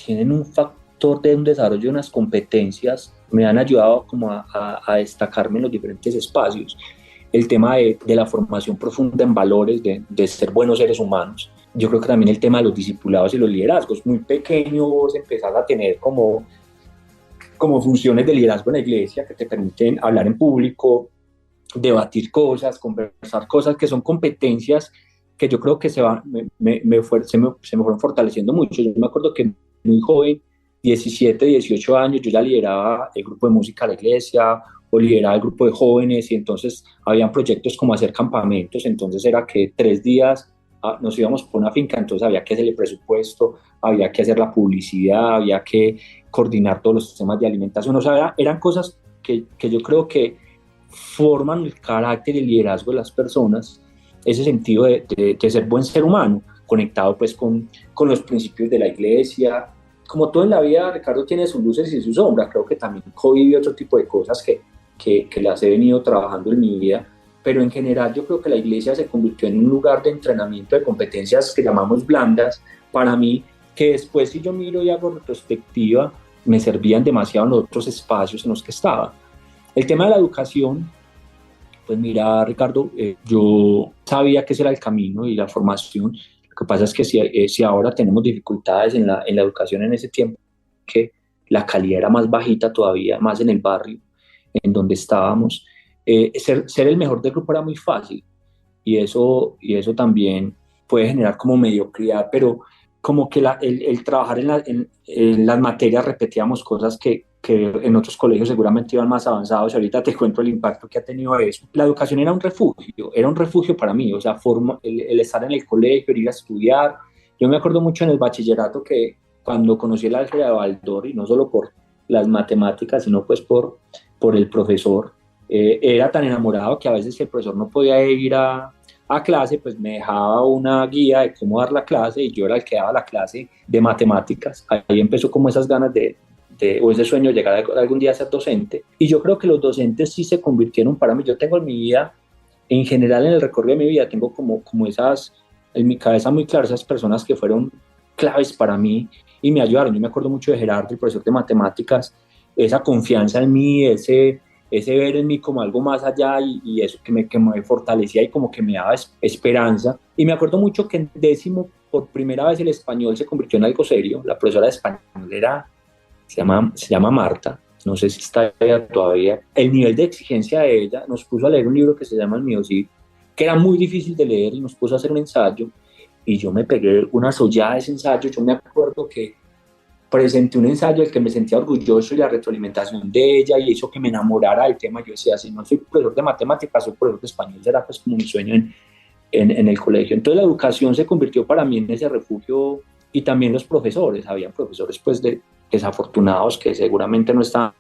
tienen un factor de un desarrollo de unas competencias, me han ayudado como a destacarme en los diferentes espacios. El tema de la formación profunda en valores, de ser buenos seres humanos. Yo creo que también el tema de los discipulados y los liderazgos. Muy pequeño vos empezás a tener como funciones de liderazgo en la iglesia que te permiten hablar en público, debatir cosas, conversar cosas que son competencias que yo creo que se me fueron fortaleciendo mucho. Yo me acuerdo que muy joven, 17, 18 años, yo ya lideraba el grupo de música de la iglesia o lideraba el grupo de jóvenes y entonces habían proyectos como hacer campamentos, entonces era que 3 días nos íbamos por una finca, entonces había que hacer el presupuesto, había que hacer la publicidad, había que coordinar todos los temas de alimentación, o sea, eran cosas que yo creo que forman el carácter y el liderazgo de las personas, ese sentido de ser buen ser humano, conectado pues con los principios de la iglesia. Como todo en la vida, Ricardo tiene sus luces y sus sombras. Creo que también COVID y otro tipo de cosas que las he venido trabajando en mi vida, pero en general yo creo que la iglesia se convirtió en un lugar de entrenamiento de competencias que llamamos blandas, para mí, que después si yo miro y hago retrospectiva, me servían demasiado en los otros espacios en los que estaba. El tema de la educación, pues mira, Ricardo, yo sabía que ese era el camino y la formación. Lo que pasa es que si ahora tenemos dificultades en la educación en ese tiempo, que la calidad era más bajita todavía, más en el barrio en donde estábamos, ser el mejor del grupo era muy fácil y eso también puede generar como mediocridad, pero como que el trabajar en las materias repetíamos cosas que en otros colegios seguramente iban más avanzados y ahorita te cuento el impacto que ha tenido eso. La educación era un refugio para mí, o sea, el estar en el colegio, el ir a estudiar. Yo me acuerdo mucho en el bachillerato que cuando conocí el álgebra de Baldor, y no solo por las matemáticas, sino pues por el profesor, era tan enamorado que a veces si el profesor no podía ir a clase, pues me dejaba una guía de cómo dar la clase y yo era el que daba la clase de matemáticas. Ahí empezó como esas ganas o ese sueño de llegar algún día a ser docente. Y yo creo que los docentes sí se convirtieron para mí. Yo tengo en mi vida, en general en el recorrido de mi vida, tengo como esas, en mi cabeza muy claras, esas personas que fueron claves para mí y me ayudaron. Yo me acuerdo mucho de Gerardo, el profesor de matemáticas, esa confianza en mí, ese ver en mí como algo más allá y eso que me fortalecía y como que me daba esperanza. Y me acuerdo mucho que en décimo, por primera vez el español se convirtió en algo serio. La profesora de español se llama Marta, no sé si está ella todavía. El nivel de exigencia de ella nos puso a leer un libro que se llama El mío sí, que era muy difícil de leer y nos puso a hacer un ensayo y yo me pegué una sollada de ese ensayo. Yo me acuerdo que presenté un ensayo del que me sentía orgulloso y la retroalimentación de ella y hizo que me enamorara del tema. Yo decía, si no soy profesor de matemáticas, soy profesor de español, será pues como mi sueño en el colegio. Entonces la educación se convirtió para mí en ese refugio y también los profesores. Habían profesores pues desafortunados que seguramente no estaban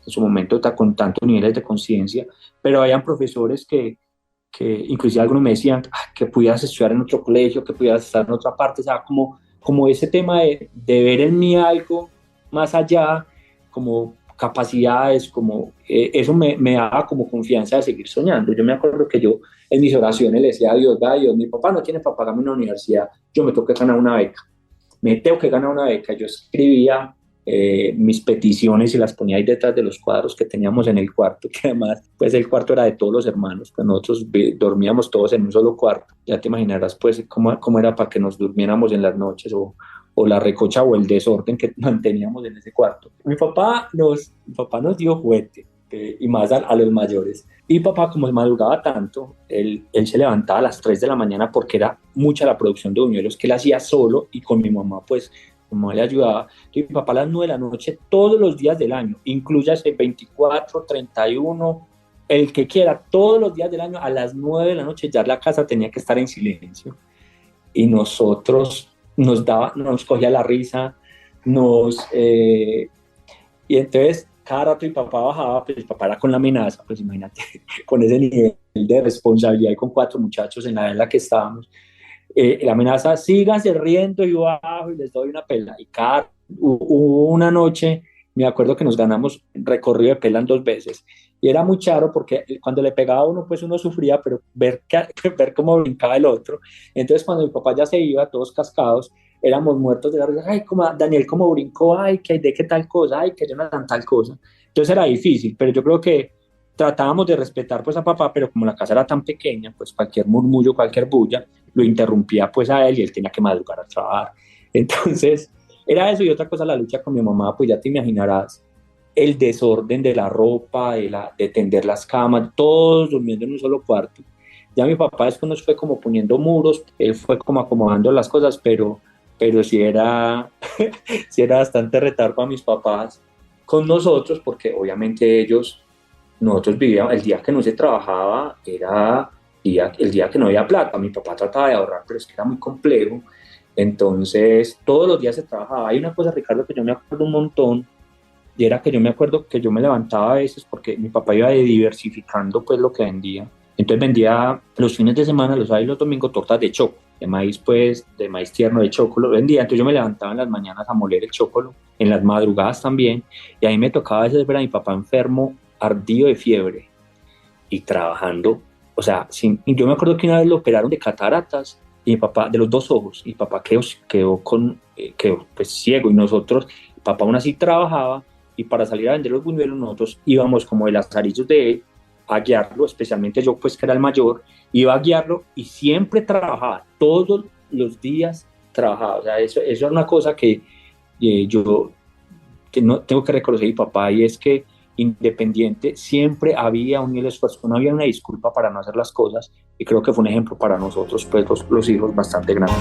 en su momento con tantos niveles de conciencia, pero habían profesores que inclusive algunos me decían que pudieras estudiar en otro colegio, que pudieras estar en otra parte, o sea, como ese tema de ver en mí algo más allá, como capacidades, como eso me daba como confianza de seguir soñando. Yo me acuerdo que yo en mis oraciones le decía a Dios, da Dios, mi papá no tiene para pagarme una universidad, yo me tengo que ganar una beca, yo escribía mis peticiones y las ponía ahí detrás de los cuadros que teníamos en el cuarto, que además pues el cuarto era de todos los hermanos, pues nosotros dormíamos todos en un solo cuarto. Ya te imaginarás pues cómo era para que nos durmiéramos en las noches o la recocha o el desorden que manteníamos en ese cuarto. Mi papá nos dio juguete, y más a los mayores. Y papá, como madrugaba tanto, él se levantaba a las 3 de la mañana porque era mucha la producción de buñuelos que él hacía solo y con mi mamá pues como le ayudaba. Y mi papá a las 9 de la noche todos los días del año, incluyase 24, 31, el que quiera, todos los días del año a las 9 de la noche ya la casa tenía que estar en silencio. Y nosotros nos cogía la risa, y entonces cada rato mi papá bajaba, pues mi papá era con la amenaza, pues imagínate, con ese nivel de responsabilidad y con 4 muchachos en la edad en la que estábamos, la amenaza, síganse riendo y bajo y les doy una pela. Y hubo una noche, me acuerdo que nos ganamos recorrido de pela en 2 veces. Y era muy charo porque cuando le pegaba a uno, pues uno sufría, pero ver cómo brincaba el otro. Entonces cuando mi papá ya se iba, todos cascados, éramos muertos de la risa, ay, como Daniel como brincó, ay, que hay de qué tal cosa, ay, que Jonathan tal cosa. Entonces era difícil, pero yo creo que tratábamos de respetar pues a papá, pero como la casa era tan pequeña, pues cualquier murmullo, cualquier bulla, lo interrumpía pues a él y él tenía que madrugar a trabajar. Entonces, era eso y otra cosa, la lucha con mi mamá, pues ya te imaginarás, el desorden de la ropa, de tender las camas, todos durmiendo en un solo cuarto. Ya mi papá después nos fue como poniendo muros, él fue como acomodando las cosas, pero sí era, sí era bastante retar para mis papás con nosotros, porque obviamente nosotros vivíamos, el día que no se trabajaba era el día que no había plata. Mi papá trataba de ahorrar, pero es que era muy complejo. Entonces, todos los días se trabajaba. Hay una cosa, Ricardo, que yo me acuerdo un montón, y era que yo me acuerdo que yo me levantaba a veces porque mi papá iba diversificando pues lo que vendía. Entonces vendía los fines de semana, los sábados y los domingos, tortas de choco, de maíz pues, de maíz tierno de choco, lo vendía. Entonces yo me levantaba en las mañanas a moler el chocolo, en las madrugadas también, y ahí me tocaba a veces ver a mi papá enfermo, ardido de fiebre y trabajando. O sea, yo me acuerdo que una vez lo operaron de cataratas y mi papá, de los dos ojos, y mi papá quedó pues ciego, y nosotros, papá aún así trabajaba, y para salir a vender los buñuelos nosotros íbamos como de las arillos de él a guiarlo, especialmente yo pues que era el mayor, iba a guiarlo y siempre trabajaba, todos los días trabajaba. O sea, eso era una cosa que yo que no tengo que reconocer a mi papá, y es que independiente siempre había un esfuerzo, no había una disculpa para no hacer las cosas, y creo que fue un ejemplo para nosotros pues los hijos bastante grandes.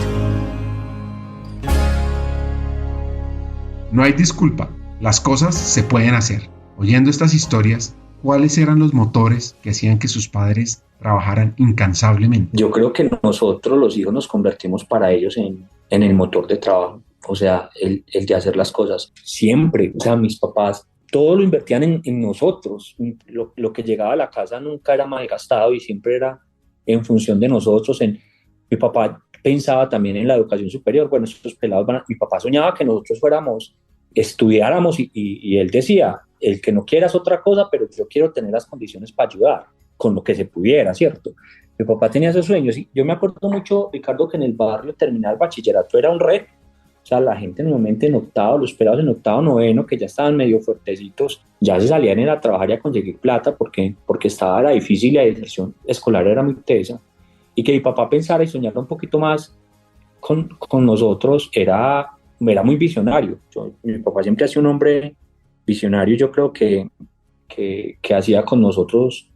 No hay disculpa, las cosas se pueden hacer. Oyendo estas historias, ¿cuáles eran los motores que hacían que sus padres trabajaran incansablemente? Yo creo que nosotros los hijos nos convertimos para ellos en el motor de trabajo, o sea, el de hacer las cosas siempre. O sea, mis papás todo lo invertían en nosotros, lo que llegaba a la casa nunca era malgastado y siempre era en función de nosotros. Mi papá pensaba también en la educación superior. Bueno, estos pelados mi papá soñaba que nosotros estudiáramos, y él decía, el que no quiera es otra cosa, pero yo quiero tener las condiciones para ayudar con lo que se pudiera, ¿cierto? Mi papá tenía esos sueños, y yo me acuerdo mucho, Ricardo, que en el barrio terminar el bachillerato era un reto. O sea, la gente normalmente en octavo, los pelados en octavo, noveno, que ya estaban medio fuertecitos, ya se salían a trabajar y a conseguir plata porque era difícil y la deserción escolar era muy tesa. Y que mi papá pensara y soñara un poquito más con nosotros era muy visionario. Mi papá siempre ha sido un hombre visionario. Yo creo que hacía con nosotros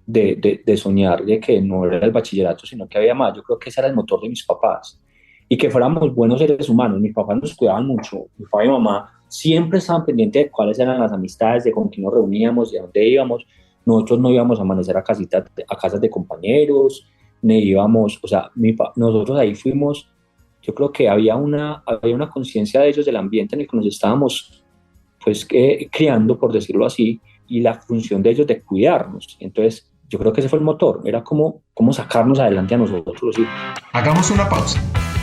de soñar de que no era el bachillerato, sino que había más. Yo creo que ese era el motor de mis papás, y que fuéramos buenos seres humanos. Mis papás nos cuidaban mucho, mi papá y mi mamá siempre estaban pendientes de cuáles eran las amistades, de con quién nos reuníamos, de dónde íbamos. Nosotros no íbamos a amanecer a casas de compañeros, ni íbamos, o sea, nosotros ahí fuimos. Yo creo que había una conciencia de ellos, del ambiente en el que nos estábamos pues criando, por decirlo así, y la función de ellos de cuidarnos. Entonces yo creo que ese fue el motor, era como sacarnos adelante a nosotros los hijos. Hagamos una pausa.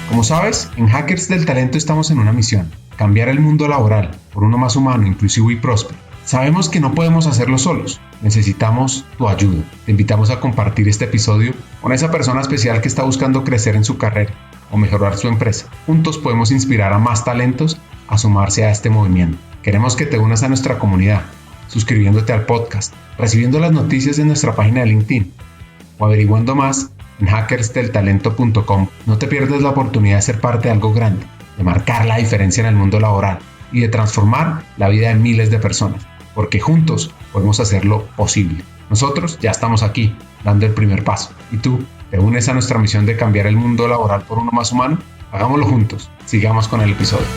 Como sabes, en Hackers del Talento estamos en una misión: cambiar el mundo laboral por uno más humano, inclusivo y próspero. Sabemos que no podemos hacerlo solos, necesitamos tu ayuda. Te invitamos a compartir este episodio con esa persona especial que está buscando crecer en su carrera o mejorar su empresa. Juntos podemos inspirar a más talentos a sumarse a este movimiento. Queremos que te unas a nuestra comunidad, suscribiéndote al podcast, recibiendo las noticias de nuestra página de LinkedIn o averiguando más en hackersdeltalento.com. No te pierdas la oportunidad de ser parte de algo grande, de marcar la diferencia en el mundo laboral y de transformar la vida de miles de personas, porque juntos podemos hacerlo posible. Nosotros ya estamos aquí, dando el primer paso. ¿Y tú? ¿Te unes a nuestra misión de cambiar el mundo laboral por uno más humano? Hagámoslo juntos. Sigamos con el episodio.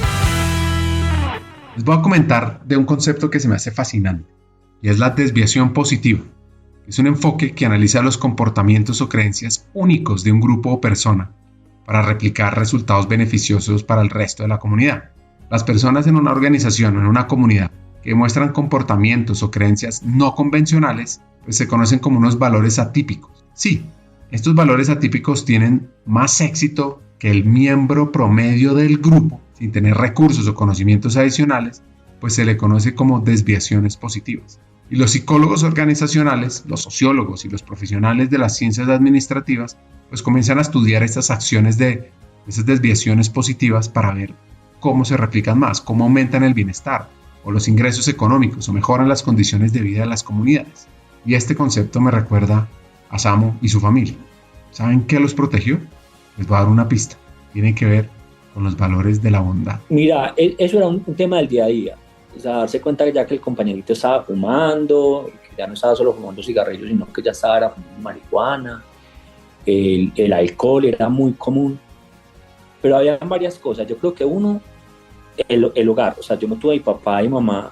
Les voy a comentar de un concepto que se me hace fascinante, y es la desviación positiva. Es un enfoque que analiza los comportamientos o creencias únicos de un grupo o persona para replicar resultados beneficiosos para el resto de la comunidad. Las personas en una organización o en una comunidad que muestran comportamientos o creencias no convencionales, pues se conocen como unos valores atípicos. Sí, estos valores atípicos tienen más éxito que el miembro promedio del grupo, sin tener recursos o conocimientos adicionales, pues se le conoce como desviaciones positivas. Y los psicólogos organizacionales, los sociólogos y los profesionales de las ciencias administrativas, pues comienzan a estudiar estas acciones de esas desviaciones positivas para ver cómo se replican más, cómo aumentan el bienestar o los ingresos económicos o mejoran las condiciones de vida de las comunidades. Y este concepto me recuerda a Samo y su familia. ¿Saben qué los protegió? Les voy a dar una pista. Tiene que ver con los valores de la bondad. Mira, eso era un tema del día a día. O sea, darse cuenta que ya que el compañerito estaba fumando, que ya no estaba solo fumando cigarrillos, sino que ya estaba fumando marihuana, el alcohol era muy común. Pero había varias cosas. Yo creo que uno, el hogar. O sea, yo no tuve a mi papá y mamá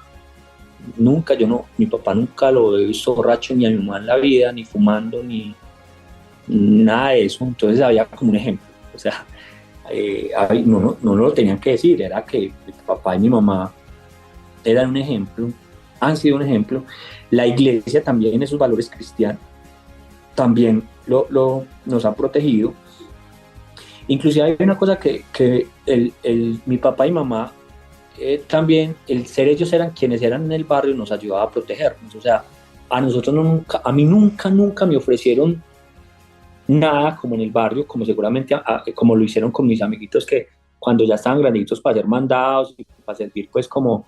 nunca, mi papá nunca lo he visto borracho ni a mi mamá en la vida, ni fumando, ni nada de eso. Entonces había como un ejemplo. O sea, no lo tenían que decir, era que mi papá y mi mamá eran un ejemplo, han sido un ejemplo. La iglesia también, esos valores cristianos, también nos ha protegido. Inclusive hay una cosa que mi papá y mamá también, el ser ellos eran quienes eran en el barrio, nos ayudaba a protegernos. O sea, a nosotros a mí nunca me ofrecieron nada como en el barrio, como seguramente como lo hicieron con mis amiguitos que cuando ya estaban granditos para ser mandados y para servir pues como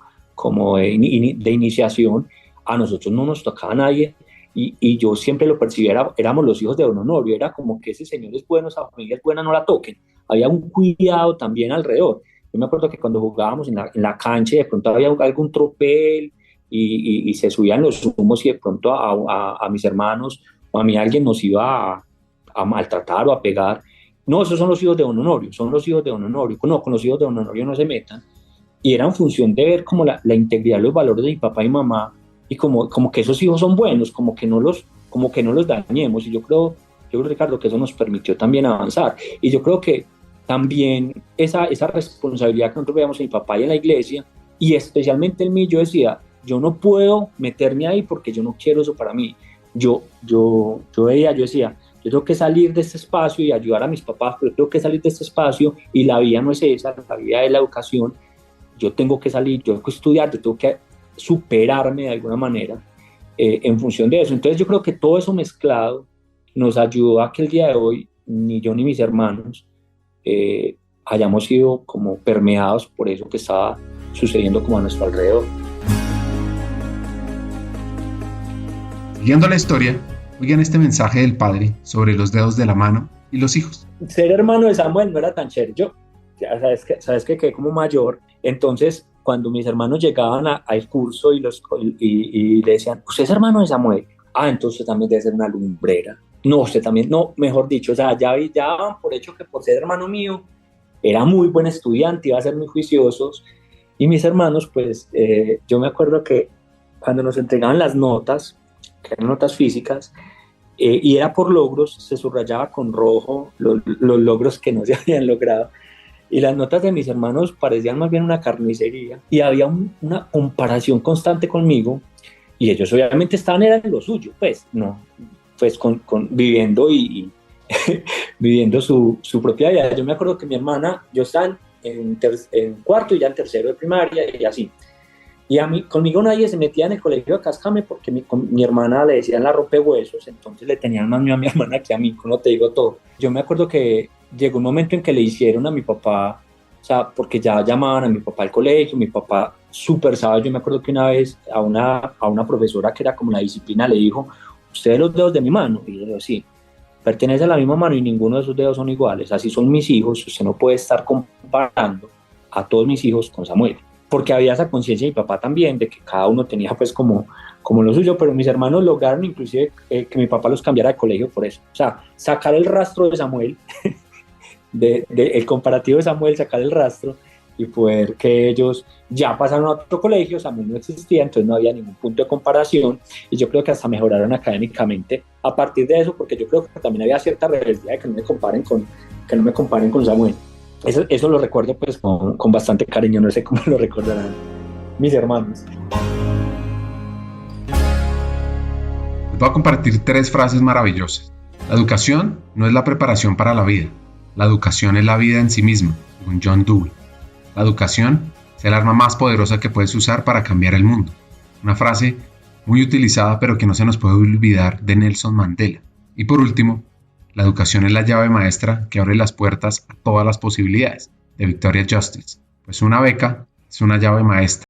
de iniciación. A nosotros no nos tocaba nadie y yo siempre lo percibía, éramos los hijos de don Honorio, era como que ese señor es bueno, esa familia es buena, no la toquen. Había un cuidado también alrededor. Yo me acuerdo que cuando jugábamos en la cancha, de pronto había algún tropel y se subían los humos y de pronto a mis hermanos o a mí alguien nos iba a maltratar o a pegar. No, esos son los hijos de don Honorio, son los hijos de don Honorio. No, con los hijos de don Honorio no se metan. Y era en función de ver como la integridad, los valores de mi papá y mamá y como que esos hijos son buenos, como que no los dañemos. Y yo creo, Ricardo, que eso nos permitió también avanzar. Y yo creo que también esa responsabilidad que nosotros veíamos en mi papá y en la iglesia, y especialmente en mí, yo decía, yo no puedo meterme ahí porque yo no quiero eso para mí. Yo decía, yo tengo que salir de este espacio y ayudar a mis papás, pero yo tengo que salir de este espacio y la vida no es esa, la vida es la educación. Yo tengo que salir, yo tengo que estudiar, yo tengo que superarme de alguna manera en función de eso. Entonces yo creo que todo eso mezclado nos ayudó a que el día de hoy ni yo ni mis hermanos hayamos sido como permeados por eso que estaba sucediendo como a nuestro alrededor. Siguiendo la historia, oigan este mensaje del padre sobre los dedos de la mano y los hijos. Ser hermano de Samuel no era tan chévere. Yo, ya sabes que quedé como mayor, entonces cuando mis hermanos llegaban al curso y le decían, ¿usted es hermano de Samuel? Ah, entonces usted también debe ser una lumbrera. No, usted también, no, mejor dicho, o sea, ya daban por hecho que por ser hermano mío era muy buen estudiante, iba a ser muy juiciosos. Y mis hermanos, pues, yo me acuerdo que cuando nos entregaban las notas, que eran notas físicas, y era por logros, se subrayaba con rojo los logros que no se habían logrado. Y las notas de mis hermanos parecían más bien una carnicería. Y había una comparación constante conmigo. Y ellos obviamente eran en lo suyo, pues, no, pues viviendo viviendo su propia vida. Yo me acuerdo que mi hermana, yo estaba en cuarto y ya en tercero de primaria y así. Y conmigo nadie se metía en el colegio a cascarme porque mi hermana le decían la rompehuesos, entonces le tenían más miedo a mi hermana que a mí, no te digo todo. Yo me acuerdo que llegó un momento en que le hicieron a mi papá, o sea, porque ya llamaban a mi papá al colegio, mi papá súper sabio. Yo me acuerdo que una vez a una profesora que era como la disciplina le dijo, ¿usted ve los dedos de mi mano? Y yo le digo, sí, pertenece a la misma mano y ninguno de esos dedos son iguales, así son mis hijos, usted no puede estar comparando a todos mis hijos con Samuel. Porque había esa conciencia de mi papá también, de que cada uno tenía pues como lo suyo, pero mis hermanos lograron inclusive que mi papá los cambiara de colegio por eso. O sea, sacar el rastro de Samuel, el comparativo de Samuel, sacar el rastro y poder que ellos ya pasaron a otro colegio. Samuel no existía, entonces no había ningún punto de comparación y yo creo que hasta mejoraron académicamente a partir de eso, porque yo creo que también había cierta rebeldía de que no me comparen con Samuel. Eso lo recuerdo pues con bastante cariño, no sé cómo lo recordarán mis hermanos. Les voy a compartir 3 frases maravillosas. La educación no es la preparación para la vida. La educación es la vida en sí misma, según John Dewey. La educación es el arma más poderosa que puedes usar para cambiar el mundo. Una frase muy utilizada pero que no se nos puede olvidar de Nelson Mandela. Y por último, La educación es la llave maestra que abre las puertas a todas las posibilidades, de Victoria Justice. Pues una beca es una llave maestra.